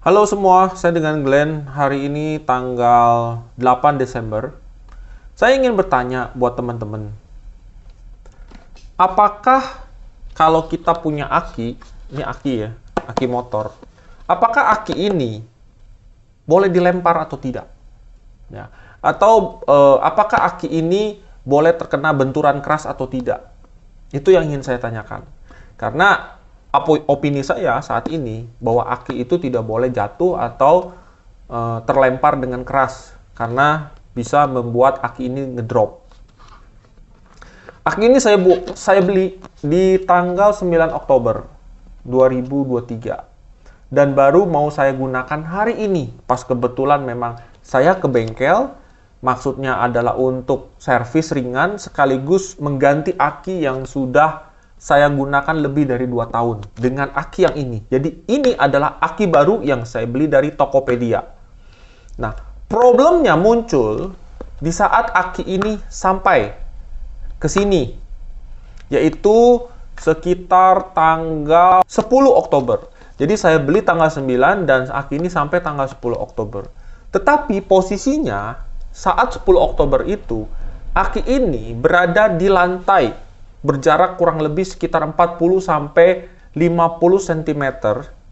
Halo semua, saya dengan Glenn. Hari ini tanggal 8 Desember. Saya ingin bertanya buat teman-teman. Apakah kalau kita punya aki, ini aki ya, aki motor. Apakah aki ini boleh dilempar atau tidak? Ya. Atau apakah aki ini boleh terkena benturan keras atau tidak? Itu yang ingin saya tanyakan. Karena opini saya saat ini bahwa aki itu tidak boleh jatuh atau terlempar dengan keras karena bisa membuat aki ini ngedrop. Aki ini saya beli di tanggal 9 Oktober 2023 dan baru mau saya gunakan hari ini. Pas kebetulan memang saya ke bengkel, maksudnya adalah untuk servis ringan sekaligus mengganti aki yang sudah saya gunakan lebih dari 2 tahun dengan aki yang ini. Jadi ini adalah aki baru yang saya beli dari Tokopedia. Nah, problemnya muncul di saat aki ini sampai ke sini, yaitu sekitar tanggal 10 Oktober. Jadi saya beli tanggal 9 dan aki ini sampai tanggal 10 Oktober. Tetapi posisinya saat 10 Oktober itu, aki ini berada di lantai berjarak kurang lebih sekitar 40 sampai 50 cm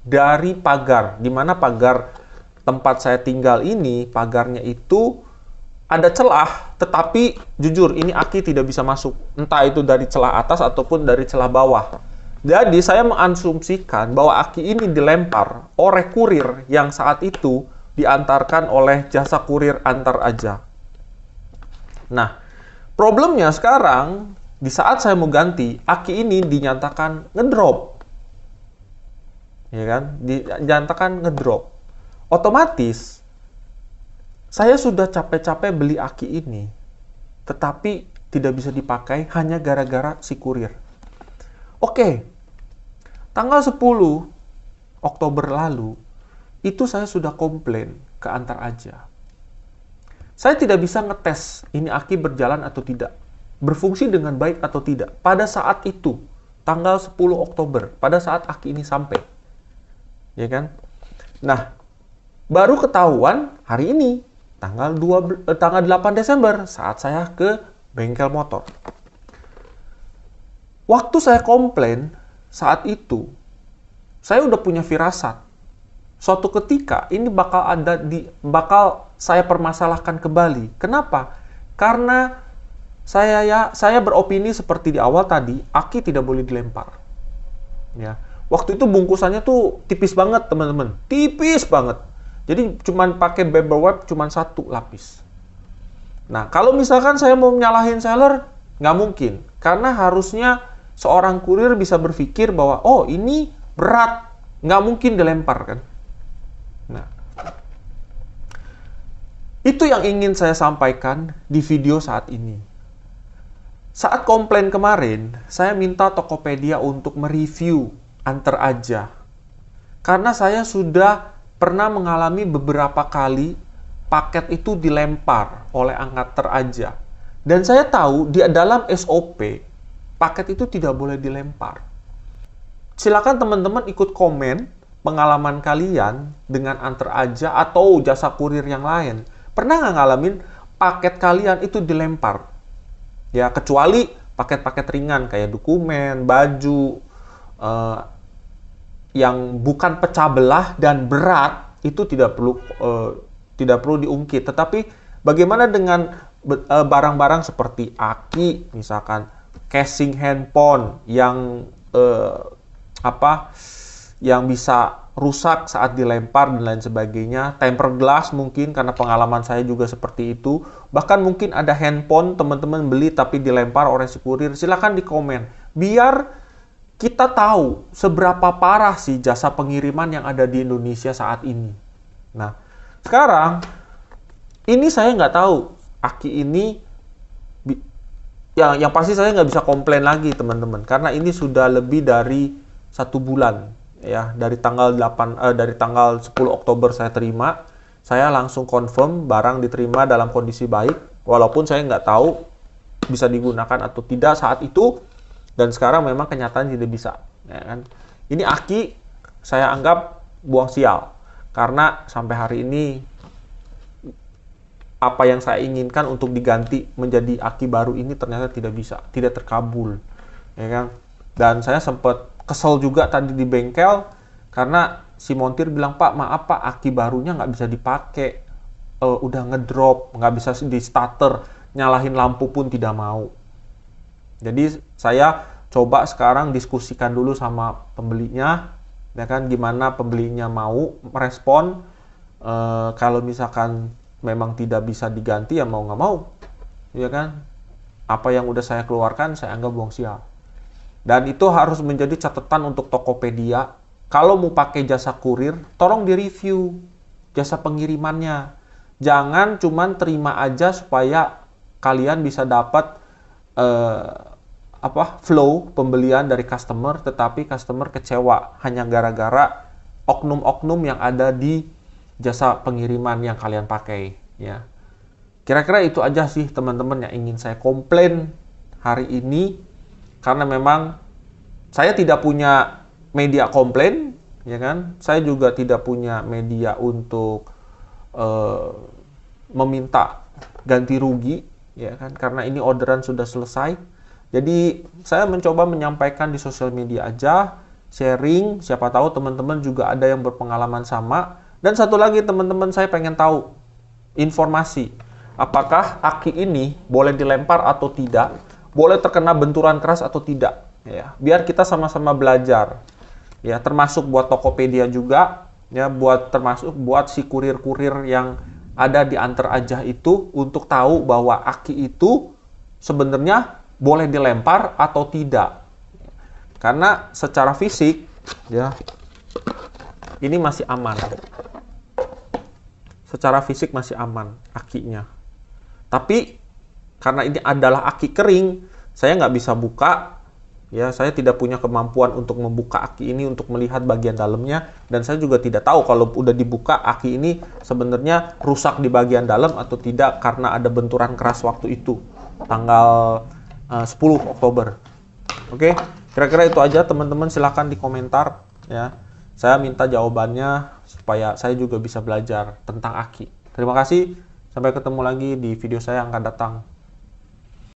dari pagar, di mana pagar tempat saya tinggal ini, pagarnya itu ada celah, tetapi jujur ini aki tidak bisa masuk. Entah itu dari celah atas ataupun dari celah bawah. Jadi saya mengasumsikan bahwa aki ini dilempar oleh kurir yang saat itu diantarkan oleh jasa kurir antar aja. Nah, problemnya sekarang di saat saya mau ganti, aki ini dinyatakan ngedrop. Ya kan? Dinyatakan ngedrop. Otomatis saya sudah capek-capek beli aki ini, tetapi tidak bisa dipakai hanya gara-gara si kurir. Oke, tanggal 10 Oktober lalu, itu saya sudah komplain ke antar aja. Saya tidak bisa ngetes ini aki berjalan atau tidak, berfungsi dengan baik atau tidak. Pada saat itu, tanggal 10 Oktober, pada saat aki ini sampai. Ya kan? Nah, baru ketahuan hari ini, tanggal 8 Desember saat saya ke bengkel motor. Waktu saya komplain saat itu, saya udah punya firasat. Suatu ketika ini bakal saya permasalahkan kembali. Kenapa? Karena saya beropini seperti di awal tadi, aki tidak boleh dilempar. Ya. Waktu itu bungkusannya tuh tipis banget, teman-teman. Tipis banget. Jadi cuman pakai bubble wrap cuman 1 lapis. Nah, kalau misalkan saya mau nyalahin seller, nggak mungkin. Karena harusnya seorang kurir bisa berpikir bahwa, oh ini berat, nggak mungkin dilempar kan. Nah, itu yang ingin saya sampaikan di video saat ini. Saat komplain kemarin, saya minta Tokopedia untuk mereview antar aja. Karena saya sudah pernah mengalami beberapa kali paket itu dilempar oleh antar aja. Dan saya tahu di dalam SOP, paket itu tidak boleh dilempar. Silakan teman-teman ikut komen pengalaman kalian dengan antar aja atau jasa kurir yang lain. Pernah nggak ngalamin paket kalian itu dilempar? Ya, kecuali paket-paket ringan kayak dokumen, baju, yang bukan pecah belah dan berat itu tidak perlu diungkit. Tetapi bagaimana dengan barang-barang seperti aki, misalkan casing handphone yang yang bisa rusak saat dilempar dan lain sebagainya, tempered glass mungkin karena pengalaman saya juga seperti itu. Bahkan mungkin ada handphone teman-teman beli tapi dilempar oleh si kurir. Silakan di komen biar kita tahu seberapa parah sih jasa pengiriman yang ada di Indonesia saat ini. Nah, sekarang ini saya nggak tahu aki ini yang pasti saya nggak bisa komplain lagi teman-teman karena ini sudah lebih dari 1 bulan ya dari tanggal 10 Oktober saya terima. Saya langsung confirm barang diterima dalam kondisi baik walaupun saya nggak tahu bisa digunakan atau tidak saat itu. Dan sekarang memang kenyataan tidak bisa. Ya kan? Ini aki saya anggap buang sial. Karena sampai hari ini apa yang saya inginkan untuk diganti menjadi aki baru ini ternyata tidak bisa, tidak terkabul, ya kan? Dan saya sempat kesel juga tadi di bengkel karena si montir bilang, Pak maaf Pak, aki barunya nggak bisa dipakai, udah ngedrop, nggak bisa di starter, nyalahin lampu pun tidak mau. Jadi saya coba sekarang diskusikan dulu sama pembelinya, ya kan, gimana pembelinya mau merespon. Kalau misalkan memang tidak bisa diganti, ya mau nggak mau, ya kan, apa yang udah saya keluarkan saya anggap buang sia. Dan itu harus menjadi catatan untuk Tokopedia. Kalau mau pakai jasa kurir, tolong direview jasa pengirimannya. Jangan cuman terima aja supaya kalian bisa dapat flow pembelian dari customer, tetapi customer kecewa hanya gara-gara oknum-oknum yang ada di jasa pengiriman yang kalian pakai, ya. Kira-kira itu aja sih teman-teman yang ingin saya komplain hari ini, karena memang saya tidak punya media komplain, ya kan. Saya juga tidak punya media untuk meminta ganti rugi, ya kan, karena ini orderan sudah selesai. Jadi saya mencoba menyampaikan di sosial media aja, sharing, siapa tahu teman-teman juga ada yang berpengalaman sama. Dan satu lagi teman-teman, saya pengen tahu informasi, apakah aki ini boleh dilempar atau tidak, boleh terkena benturan keras atau tidak, ya. Biar kita sama-sama belajar, ya, termasuk buat Tokopedia juga, ya, termasuk buat si kurir-kurir yang ada di Antar Aja itu, untuk tahu bahwa aki itu sebenarnya boleh dilempar atau tidak. Karena secara fisik, ya, ini masih aman. Secara fisik masih aman akinya. Tapi karena ini adalah aki kering, saya nggak bisa buka. Ya, saya tidak punya kemampuan untuk membuka aki ini untuk melihat bagian dalamnya, dan saya juga tidak tahu kalau udah dibuka aki ini sebenarnya rusak di bagian dalam atau tidak karena ada benturan keras waktu itu, tanggal 10 Oktober. Oke, kira-kira itu aja teman-teman, silahkan di komentar, ya. Saya minta jawabannya supaya saya juga bisa belajar tentang aki. Terima kasih, sampai ketemu lagi di video saya yang akan datang.